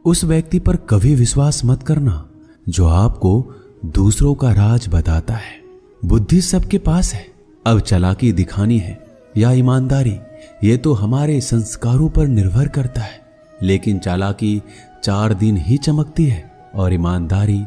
उस व्यक्ति पर कभी विश्वास मत करना जो आपको दूसरों का राज बताता है। बुद्धि सबके पास है, अब चालाकी दिखानी है या ईमानदारी, ये तो हमारे संस्कारों पर निर्भर करता है। लेकिन चालाकी 4 दिन ही चमकती है और ईमानदारी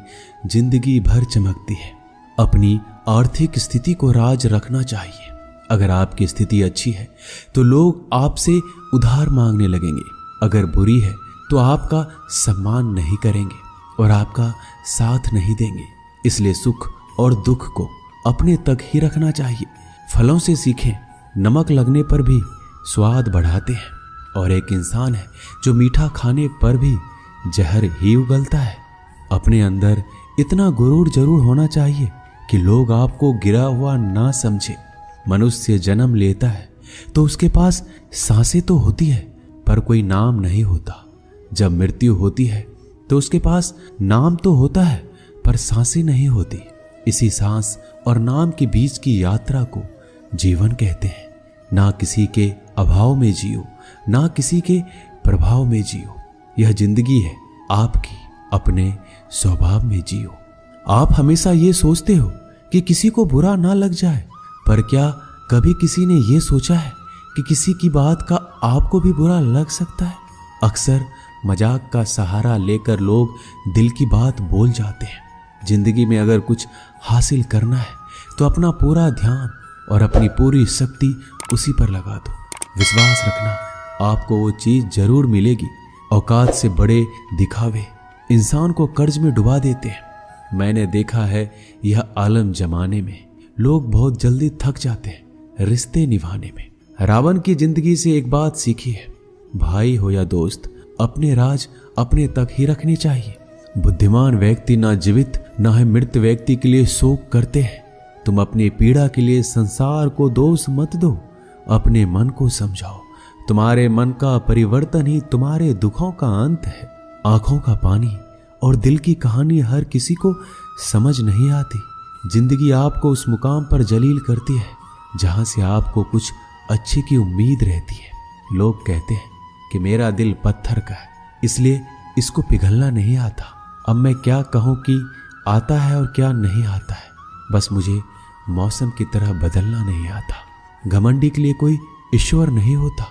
जिंदगी भर चमकती है। अपनी आर्थिक स्थिति को राज रखना चाहिए। अगर आपकी स्थिति अच्छी है तो लोग आपसे उधार मांगने लगेंगे, अगर बुरी है तो आपका सम्मान नहीं करेंगे और आपका साथ नहीं देंगे। इसलिए सुख और दुख को अपने तक ही रखना चाहिए। फलों से सीखें, नमक लगने पर भी स्वाद बढ़ाते हैं, और एक इंसान है जो मीठा खाने पर भी जहर ही उगलता है। अपने अंदर इतना गुरूर जरूर होना चाहिए कि लोग आपको गिरा हुआ ना समझे। मनुष्य जन्म लेता है तो उसके पास सांसें तो होती है पर कोई नाम नहीं होता। जब मृत्यु होती है तो उसके पास नाम तो होता है पर सांसें नहीं होती। इसी सांस और नाम के बीच की यात्रा को जीवन कहते हैं। ना किसी के अभाव में जियो, ना किसी के प्रभाव में जियो। यह जिंदगी है आपकी, अपने स्वभाव में जियो। आप हमेशा ये सोचते हो कि किसी को बुरा ना लग जाए, पर क्या कभी किसी ने ये सोचा है कि किसी की बात का आपको भी बुरा लग सकता है? अक्सर मजाक का सहारा लेकर लोग दिल की बात बोल जाते हैं। जिंदगी में अगर कुछ हासिल करना है तो अपना पूरा ध्यान और अपनी पूरी शक्ति उसी पर लगा दो। विश्वास रखना, आपको वो चीज जरूर मिलेगी। औकात से बड़े दिखावे इंसान को कर्ज में डुबा देते हैं। मैंने देखा है यह आलम जमाने में लोग बहुत जल्दी थक जाते हैं रिश्ते निभाने में। रावण की जिंदगी से एक बात सीखी है, भाई हो या दोस्त, अपने राज अपने तक ही रखने चाहिए। बुद्धिमान व्यक्ति ना जीवित ना है मृत व्यक्ति के लिए शोक करते हैं। तुम अपनी पीड़ा के लिए संसार को दोष मत दो, अपने मन को समझाओ। तुम्हारे मन का परिवर्तन ही तुम्हारे दुखों का अंत है। आंखों का पानी और दिल की कहानी हर किसी को समझ नहीं आती। जिंदगी आपको उस मुकाम पर जलील करती है जहां से आपको कुछ अच्छे की उम्मीद रहती है। लोग कहते हैं कि मेरा दिल पत्थर का है, इसलिए इसको पिघलना नहीं आता। अब मैं क्या कहूं कि आता है और क्या नहीं आता है, बस मुझे मौसम की तरह बदलना नहीं आता। घमंडी के लिए कोई ईश्वर नहीं होता,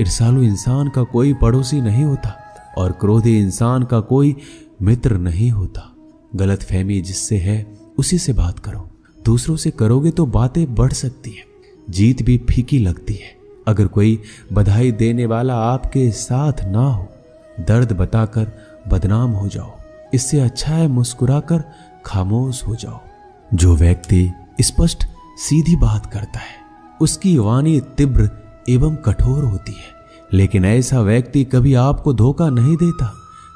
ईर्ष्यालु इंसान का कोई पड़ोसी नहीं होता और क्रोधी इंसान का कोई मित्र नहीं होता। गलतफहमी जिससे है उसी से बात करो। दूसरों से करोगे तो बातें बढ़ सकती है, जीत भी फीकी लगती है। अगर कोई बधाई देने वाला आपके साथ ना हो, दर्द बताकर बदनाम हो जाओ। इससे अच्छा है मुस्कुराकर खामोश हो जाओ। जो व्यक्ति स्पष्ट सीधी बात करता है उसकी वाणी तीव्र एवं कठोर होती है, लेकिन ऐसा व्यक्ति कभी आपको धोखा नहीं देता।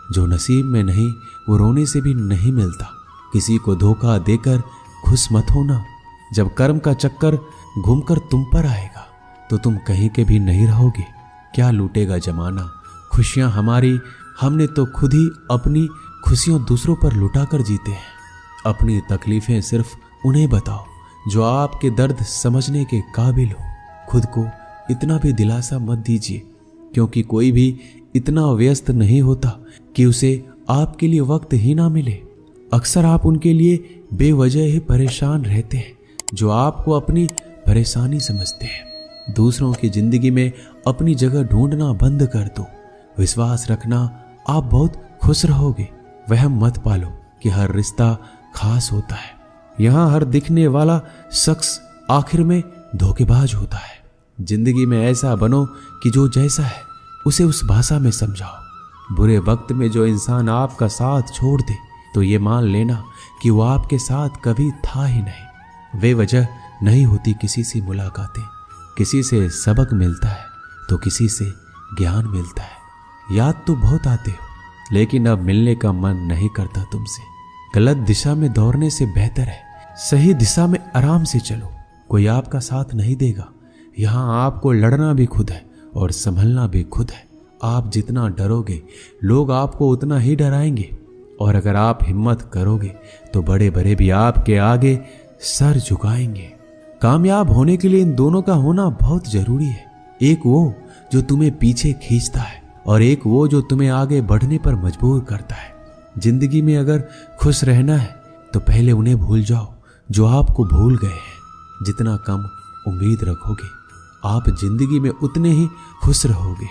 जो नसीब में नहीं वो रोने से भी नहीं मिलता। किसी को धोखा देकर खुश मत होना। जब कर्म का चक्कर घूमकर तुम पर आएगा तो तुम कहीं के भी नहीं रहोगे। क्या लूटेगा जमाना खुशियां हमारी, हमने तो खुद ही अपनी खुशियां दूसरों पर लुटा कर जीते हैं। अपनी तकलीफें सिर्फ उन्हें बताओ जो आपके दर्द समझने के काबिल हो। खुद को इतना भी दिलासा मत दीजिए, क्योंकि कोई भी इतना व्यस्त नहीं होता कि उसे आपके लिए वक्त ही ना मिले। अक्सर आप उनके लिए बेवजह ही परेशान रहते हैं जो आपको अपनी परेशानी समझते हैं। दूसरों की जिंदगी में अपनी जगह ढूंढना बंद कर दो। विश्वास रखना, आप बहुत खुश रहोगे। वहम मत पालो कि हर रिश्ता खास होता है। यहाँ हर दिखने वाला शख्स आखिर में धोखेबाज होता है। जिंदगी में ऐसा बनो कि जो जैसा है उसे उस भाषा में समझाओ। बुरे वक्त में जो इंसान आपका साथ छोड़ दे तो ये मान लेना कि वो आपके साथ कभी था ही नहीं। वे वजह नहीं होती किसी से मुलाकातें। किसी से सबक मिलता है तो किसी से ज्ञान मिलता है। याद तो बहुत आते हो, लेकिन अब मिलने का मन नहीं करता तुमसे। गलत दिशा में दौड़ने से बेहतर है सही दिशा में आराम से चलो। कोई आपका साथ नहीं देगा। यहाँ आपको लड़ना भी खुद है और संभलना भी खुद है। आप जितना डरोगे लोग आपको उतना ही डराएंगे, और अगर आप हिम्मत करोगे तो बड़े बड़े भी आपके आगे सर झुकाएंगे। कामयाब होने के लिए इन दोनों का होना बहुत जरूरी है। एक वो जो तुम्हें पीछे खींचता है और एक वो जो तुम्हें आगे बढ़ने पर मजबूर करता है। जिंदगी में अगर खुश रहना है तो पहले उन्हें भूल जाओ जो आपको भूल गए हैं। जितना कम उम्मीद रखोगे आप जिंदगी में उतने ही खुश रहोगे।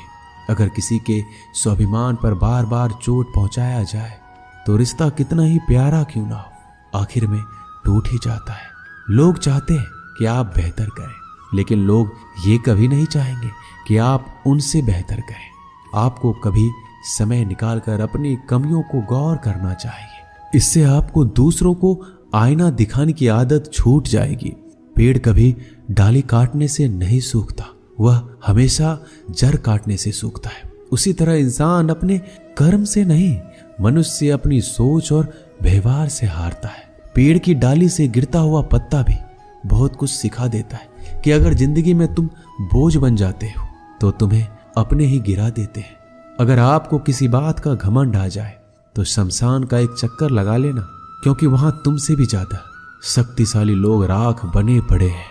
अगर किसी के स्वाभिमान पर बार बार चोट पहुंचाया जाए तो रिश्ता कितना ही प्यारा क्यों ना हो, आखिर में टूट ही जाता है। लोग चाहते हैं कि आप बेहतर करें, लेकिन लोग ये कभी नहीं चाहेंगे कि आप उनसे बेहतर करें। आपको कभी समय निकालकर अपनी कमियों को गौर करना चाहिए। इससे आपको दूसरों को आईना दिखाने की आदत छूट जाएगी। पेड़ कभी डाली काटने से नहीं सूखता, वह हमेशा जड़ काटने से सूखता है। उसी तरह इंसान अपने कर्म से नहीं, मनुष्य अपनी सोच और व्यवहार से हारता है। पेड़ की डाली से गिरता हुआ पत्ता भी बहुत कुछ सिखा देता है कि अगर जिंदगी में तुम बोझ बन जाते हो तो तुम्हें अपने ही गिरा देते हैं। अगर आपको किसी बात का घमंड आ जाए तो शमशान का एक चक्कर लगा लेना, क्योंकि वहां तुमसे भी ज्यादा शक्तिशाली लोग राख बने पड़े हैं।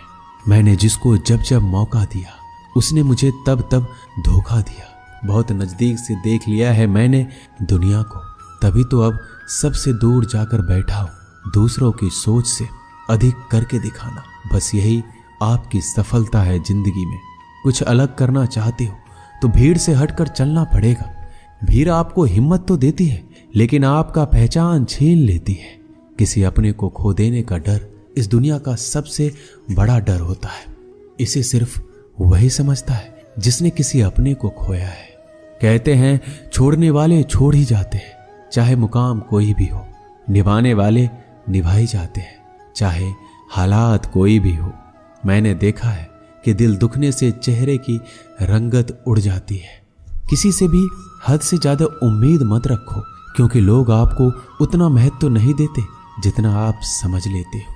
मैंने जिसको जब जब मौका दिया उसने मुझे तब तब धोखा दिया। बहुत नजदीक से देख लिया है मैंने दुनिया को, तभी तो अब सबसे दूर जाकर बैठा हूं। दूसरों की सोच से अधिक करके दिखाना, बस यही आपकी सफलता है जिंदगी में। कुछ अलग करना चाहते हो तो भीड़ से हटकर चलना पड़ेगा। भीड़ आपको हिम्मत तो देती है, लेकिन आपका पहचान छीन लेती है। किसी अपने को खो देने का डर इस दुनिया का सबसे बड़ा डर होता है। इसे सिर्फ वही समझता है जिसने किसी अपने को खोया है। कहते हैं छोड़ने वाले छोड़ ही जाते हैं, चाहे मुकाम कोई भी हो। निभाने वाले निभाई जाते हैं, चाहे हालात कोई भी हो। मैंने देखा है कि दिल दुखने से चेहरे की रंगत उड़ जाती है। किसी से भी हद से ज्यादा उम्मीद मत रखो, क्योंकि लोग आपको उतना महत्व नहीं देते जितना आप समझ लेते हो।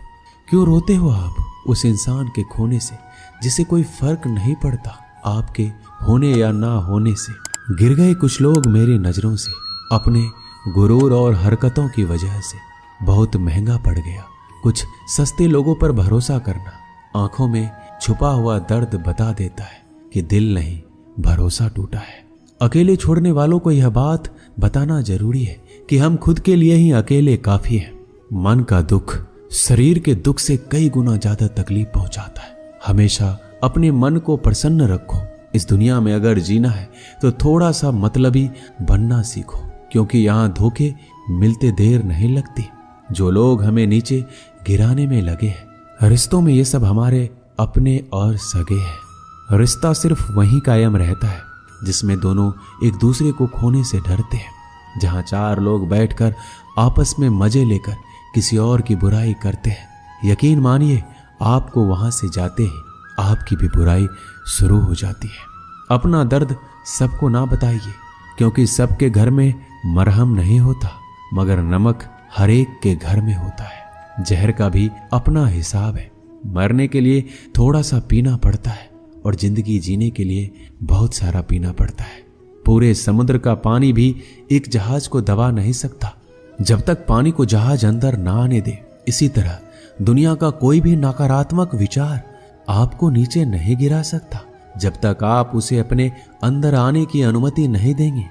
क्यों रोते हो आप उस इंसान के खोने से जिसे कोई फर्क नहीं पड़ता आपके होने या ना होने से। गिर गए कुछ लोग मेरी नजरों से अपने गुरूर और हरकतों की वजह से। बहुत महंगा पड़ गया कुछ सस्ते लोगों पर भरोसा करना। आंखों में छुपा हुआ दर्द बता देता है कि दिल नहीं, भरोसा टूटा है। अकेले छोड़ने वालों को यह बात बताना जरूरी है कि हम खुद के लिए ही अकेले काफी हैं। मन का दुख शरीर के दुख से कई गुना ज्यादा तकलीफ पहुंचाता है। हमेशा अपने मन को प्रसन्न रखो। इस दुनिया में अगर जीना है तो थोड़ा सा मतलबी बनना सीखो, क्योंकि यहाँ धोखे मिलते देर नहीं लगती। जो लोग हमें नीचे गिराने में लगे हैं, रिश्तों में ये सब हमारे अपने और सगे हैं। रिश्ता सिर्फ वहीं कायम रहता है जिसमें दोनों एक दूसरे को खोने से डरते हैं। जहां चार लोग बैठकर आपस में मजे लेकर किसी और की बुराई करते हैं, यकीन मानिए आपको वहां से जाते ही आपकी भी बुराई शुरू हो जाती है। अपना दर्द सबको ना बताइए, क्योंकि सबके घर में मरहम नहीं होता, मगर नमक हर एक के घर में होता है। जहर का भी अपना हिसाब है। मरने के लिए थोड़ा सा पीना पड़ता है और जिंदगी जीने के लिए बहुत सारा पीना पड़ता है। पूरे समुद्र का पानी भी एक जहाज को दबा नहीं सकता जब तक पानी को जहाज अंदर ना आने दे। इसी तरह दुनिया का कोई भी नकारात्मक विचार आपको नीचे नहीं गिरा सकता जब तक आप उसे अपने अंदर आने की अनुमति नहीं देंगे।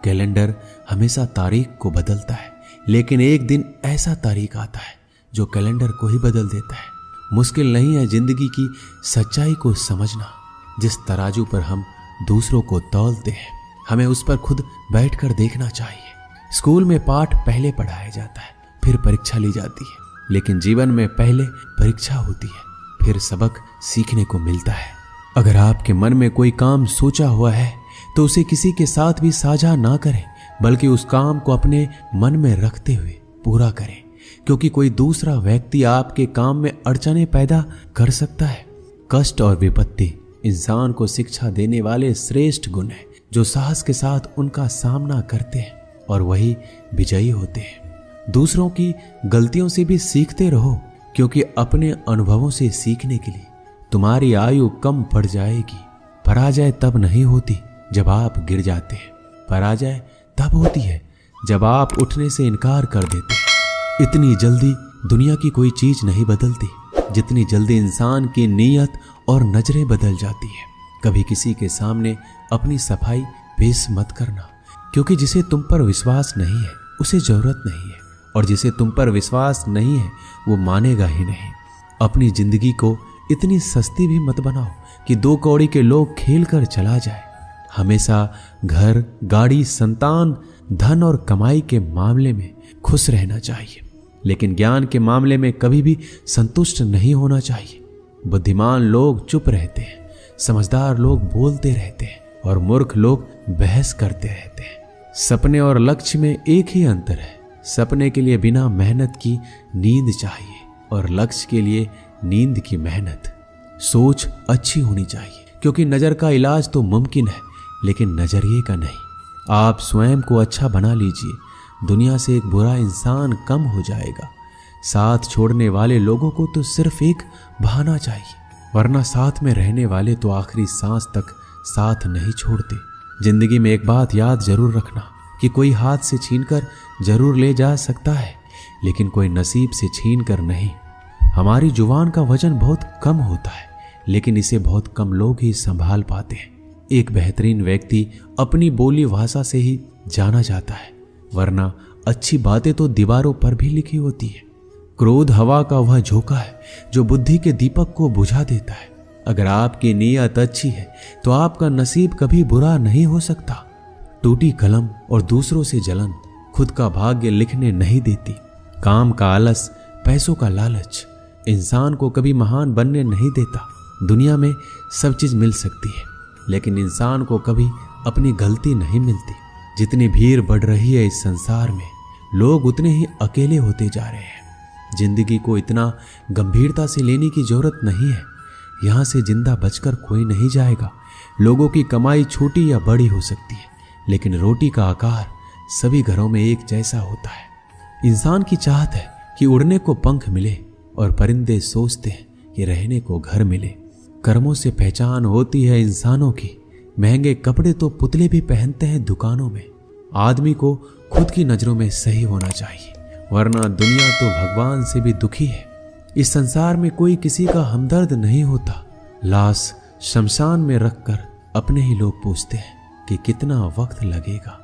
कैलेंडर हमेशा तारीख को बदलता है, लेकिन एक दिन ऐसा तारीख आता है जो कैलेंडर को ही बदल देता है। मुश्किल नहीं है जिंदगी की सच्चाई को समझना। जिस तराजू पर हम दूसरों को तौलते हैं, हमें उस पर खुद बैठकर देखना चाहिए। स्कूल में पाठ पहले पढ़ाया जाता है, फिर परीक्षा ली जाती है, लेकिन जीवन में पहले परीक्षा होती है, फिर सबक सीखने को मिलता है। अगर आपके मन में कोई काम सोचा हुआ है तो उसे किसी के साथ भी साझा ना करें, बल्कि उस काम को अपने मन में रखते हुए पूरा करें, क्योंकि कोई दूसरा व्यक्ति आपके काम में अड़चने पैदा कर सकता है। कष्ट और विपत्ति इंसान को शिक्षा देने वाले श्रेष्ठ गुण हैं, जो साहस के साथ उनका सामना करते हैं और वही विजयी होते हैं। दूसरों की गलतियों से भी सीखते रहो, क्योंकि अपने अनुभवों से सीखने के लिए तुम्हारी आयु कम पड़ जाएगी। पराजय तब नहीं होती जब आप गिर जाते हैं, पराजय तब होती है जब आप उठने से इनकार कर देते हैं। इतनी जल्दी दुनिया की कोई चीज नहीं बदलती जितनी जल्दी इंसान की नीयत और नजरें बदल जाती है। कभी किसी के सामने अपनी सफाई पेश मत करना, क्योंकि जिसे तुम पर विश्वास नहीं है उसे जरूरत नहीं है, और जिसे तुम पर विश्वास नहीं है वो मानेगा ही नहीं। अपनी जिंदगी को इतनी सस्ती भी मत बनाओ कि 2 कौड़ी के लोग खेल कर चला जाए। हमेशा घर, गाड़ी, संतान, धन और कमाई के मामले में खुश रहना चाहिए, लेकिन ज्ञान के मामले में कभी भी संतुष्ट नहीं होना चाहिए। बुद्धिमान लोग चुप रहते हैं, समझदार लोग बोलते रहते हैं और मूर्ख लोग बहस करते रहते हैं। सपने और लक्ष्य में एक ही अंतर है। सपने के लिए बिना मेहनत की नींद चाहिए और लक्ष्य के लिए नींद की मेहनत। सोच अच्छी होनी चाहिए, क्योंकि नजर का इलाज तो मुमकिन है लेकिन नजरिए का नहीं। आप स्वयं को अच्छा बना लीजिए, दुनिया से एक बुरा इंसान कम हो जाएगा। साथ छोड़ने वाले लोगों को तो सिर्फ एक बहाना चाहिए, वरना साथ में रहने वाले तो आखिरी सांस तक साथ नहीं छोड़ते। जिंदगी में एक बात याद जरूर रखना कि कोई हाथ से छीनकर जरूर ले जा सकता है, लेकिन कोई नसीब से छीनकर नहीं। हमारी जुबान का वजन बहुत कम होता है, लेकिन इसे बहुत कम लोग ही संभाल पाते हैं। एक बेहतरीन व्यक्ति अपनी बोली भाषा से ही जाना जाता है, वरना अच्छी बातें तो दीवारों पर भी लिखी होती है। क्रोध हवा का वह झोंका है जो बुद्धि के दीपक को बुझा देता है। अगर आपकी नीयत अच्छी है तो आपका नसीब कभी बुरा नहीं हो सकता। टूटी कलम और दूसरों से जलन खुद का भाग्य लिखने नहीं देती। काम का आलस, पैसों का लालच इंसान को कभी महान बनने नहीं देता। दुनिया में सब चीज मिल सकती है, लेकिन इंसान को कभी अपनी गलती नहीं मिलती। जितनी भीड़ बढ़ रही है इस संसार में, लोग उतने ही अकेले होते जा रहे हैं। जिंदगी को इतना गंभीरता से लेने की जरूरत नहीं है। यहाँ से जिंदा बचकर कोई नहीं जाएगा। लोगों की कमाई छोटी या बड़ी हो सकती है, लेकिन रोटी का आकार सभी घरों में एक जैसा होता है। इंसान की चाहत है कि उड़ने को पंख मिले, और परिंदे सोचते हैं कि रहने को घर मिले। कर्मों से पहचान होती है इंसानों की। महंगे कपड़े तो पुतले भी पहनते हैं दुकानों में। आदमी को खुद की नजरों में सही होना चाहिए, वरना दुनिया तो भगवान से भी दुखी है। इस संसार में कोई किसी का हमदर्द नहीं होता। लाश शमशान में रखकर अपने ही लोग पूछते हैं कि कितना वक्त लगेगा।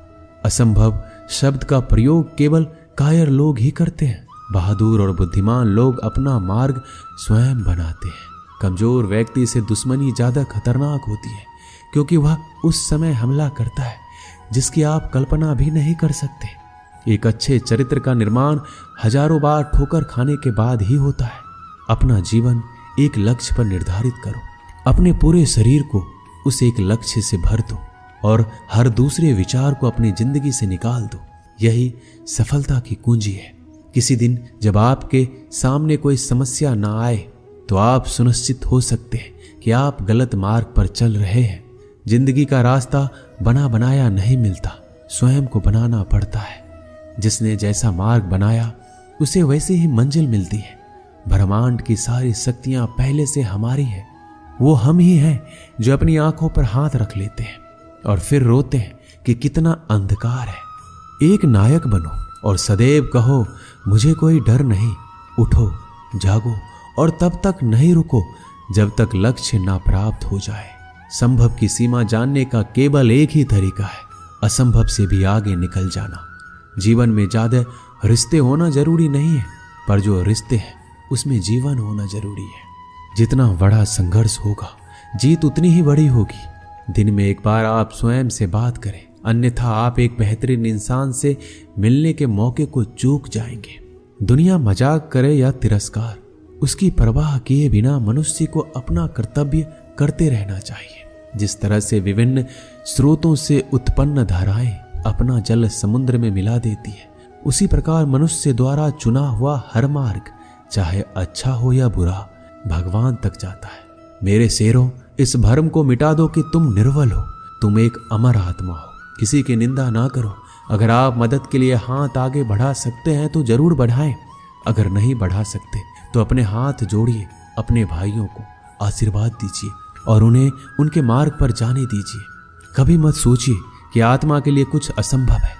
असंभव शब्द का प्रयोग केवल कायर लोग ही करते हैं। बहादुर और बुद्धिमान लोग अपना मार्ग स्वयं बनाते हैं। कमजोर व्यक्ति से दुश्मनी ज्यादा खतरनाक होती है, क्योंकि वह उस समय हमला करता है जिसकी आप कल्पना भी नहीं कर सकते। एक अच्छे चरित्र का निर्माण हजारों बार ठोकर खाने के बाद ही होता है। अपना जीवन एक लक्ष्य पर निर्धारित करो। अपने पूरे शरीर को उस एक लक्ष्य से भर दो और हर दूसरे विचार को अपनी जिंदगी से निकाल दो। यही सफलता की कुंजी है। किसी दिन जब आपके सामने कोई समस्या ना आए तो आप सुनिश्चित हो सकते हैं कि आप गलत मार्ग पर चल रहे हैं। जिंदगी का रास्ता बना बनाया नहीं मिलता, स्वयं को बनाना पड़ता है। जिसने जैसा मार्ग बनाया उसे वैसे ही मंजिल मिलती है। ब्रह्मांड की सारी शक्तियां पहले से हमारी है। वो हम ही हैं जो अपनी आंखों पर हाथ रख लेते हैं और फिर रोते हैं कि कितना अंधकार है। एक नायक बनो और सदैव कहो मुझे कोई डर नहीं। उठो, जागो और तब तक नहीं रुको जब तक लक्ष्य ना प्राप्त हो जाए। संभव की सीमा जानने का केवल एक ही तरीका है, असंभव से भी आगे निकल जाना। जीवन में ज्यादा रिश्ते होना जरूरी नहीं है, पर जो रिश्ते हैं उसमें जीवन होना जरूरी है। जितना बड़ा संघर्ष होगा, जीत उतनी ही बड़ी होगी। दिन में एक बार आप स्वयं से बात करें, अन्यथा आप एक बेहतरीन इंसान से मिलने के मौके को चूक जाएंगे। दुनिया मजाक करे या तिरस्कार, उसकी परवाह किए बिना मनुष्य को अपना कर्तव्य करते रहना चाहिए। जिस तरह से विभिन्न स्रोतों से उत्पन्न धाराएं अपना जल समुद्र में मिला देती है, उसी प्रकार मनुष्य द्वारा चुना हुआ हर मार्ग, चाहे अच्छा हो या बुरा, भगवान तक जाता है। मेरे शेरों, इस भ्रम को मिटा दो कि तुम निर्बल हो। तुम एक अमर आत्मा हो। किसी की निंदा ना करो। अगर आप मदद के लिए हाथ आगे बढ़ा सकते हैं तो जरूर बढ़ाएं। अगर नहीं बढ़ा सकते तो अपने हाथ जोड़िए, अपने भाइयों को आशीर्वाद दीजिए और उन्हें उनके मार्ग पर जाने दीजिए। कभी मत सोचिए कि आत्मा के लिए कुछ असंभव है।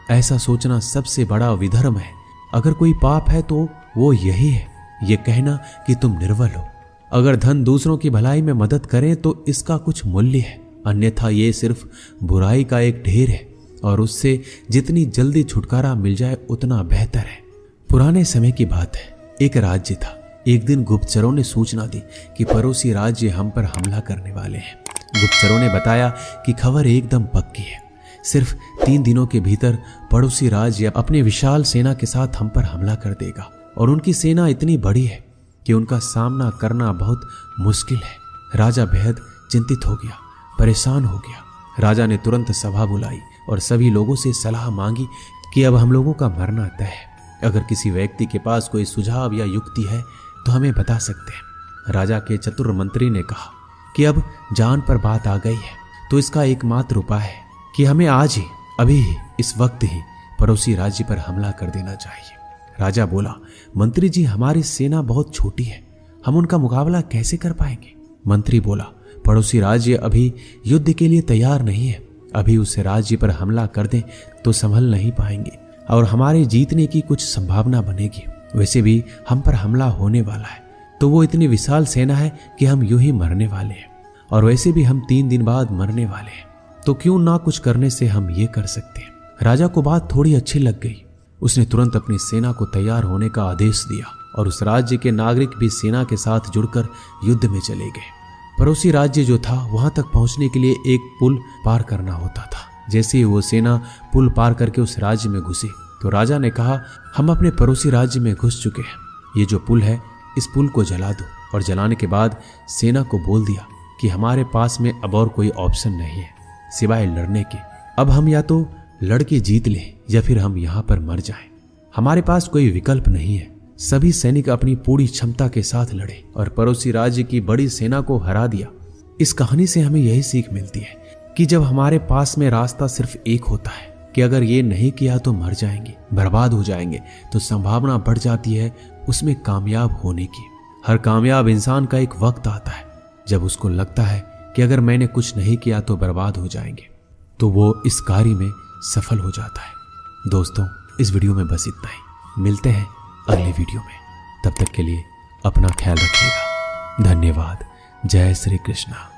ऐसा सोचना सबसे बड़ा विधर्म है। अगर कोई पाप है तो वो यही है, ये कहना कि तुम निर्बल हो। अगर धन दूसरों की भलाई में मदद करे तो इसका कुछ मूल्य है। अन्यथा ये सिर्फ बुराई का एक ढेर है और उससे जितनी जल्दी छुटकारा मिल जाए उतना बेहतर है। पुराने समय की बात है, एक राज्य था। एक दिन गुप्तचरों ने सूचना दी कि पड़ोसी राज्य हम पर हमला करने वाले हैं। गुप्तचरों ने बताया कि खबर एकदम पक्की है, सिर्फ 3 दिनों के भीतर पड़ोसी राज्य अपने विशाल सेना के साथ हम पर हमला कर देगा और उनकी सेना इतनी बड़ी है कि उनका सामना करना बहुत मुश्किल है। राजा बेहद चिंतित हो गया, परेशान हो गया। राजा ने तुरंत सभा बुलाई और सभी लोगों से सलाह मांगी कि अब हम लोगों का मरना तय है। अगर किसी व्यक्ति के पास कोई सुझाव या युक्ति है तो हमें बता सकते हैं। राजा के चतुर मंत्री ने कहा कि अब जान पर बात आ गई है तो इसका एकमात्र उपाय है कि हमें आज ही, अभी ही, इस वक्त ही पड़ोसी राज्य पर हमला कर देना चाहिए। राजा बोला, मंत्री जी, हमारी सेना बहुत छोटी है, हम उनका मुकाबला कैसे कर पाएंगे? मंत्री बोला, पड़ोसी राज्य अभी युद्ध के लिए तैयार नहीं है। अभी उस राज्य पर हमला कर दें तो संभल नहीं पाएंगे और हमारे जीतने की कुछ संभावना बनेगी। वैसे भी हम पर हमला होने वाला है तो वो इतनी विशाल सेना है कि हम यूं ही मरने वाले हैं और वैसे भी हम 3 दिन बाद मरने वाले हैं, तो क्यों ना कुछ करने से हम ये कर सकते हैं। राजा को बात थोड़ी अच्छी लग गई। उसने तुरंत अपनी सेना को तैयार होने का आदेश दिया और उस राज्य के नागरिक भी सेना के साथ जुड़कर युद्ध में चले गए। पड़ोसी राज्य जो था वहां तक पहुंचने के लिए एक पुल पार करना होता था। जैसे ही वो सेना पुल पार करके उस राज्य में घुसी तो राजा ने कहा, हम अपने पड़ोसी राज्य में घुस चुके हैं, ये जो पुल है इस पुल को जला दो। और जलाने के बाद सेना को बोल दिया कि हमारे पास में अब और कोई ऑप्शन नहीं है सिवाय लड़ने के। अब हम या तो लड़के जीत लें या फिर हम यहाँ पर मर जाएं। हमारे पास कोई विकल्प नहीं है। सभी सैनिक अपनी पूरी क्षमता के साथ लड़े और पड़ोसी राज्य की बड़ी सेना को हरा दिया। इस कहानी से हमें यही सीख मिलती है कि जब हमारे पास में रास्ता सिर्फ एक होता है कि अगर ये नहीं किया तो मर जाएंगे, बर्बाद हो जाएंगे, तो संभावना बढ़ जाती है उसमें कामयाब होने की। हर कामयाब इंसान का एक वक्त आता है जब उसको लगता है कि अगर मैंने कुछ नहीं किया तो बर्बाद हो जाएंगे, तो वो इस कार्य में सफल हो जाता है। दोस्तों, इस वीडियो में बस इतना ही। मिलते हैं अगले वीडियो में। तब तक के लिए अपना ख्याल रखिएगा। धन्यवाद। जय श्री कृष्णा।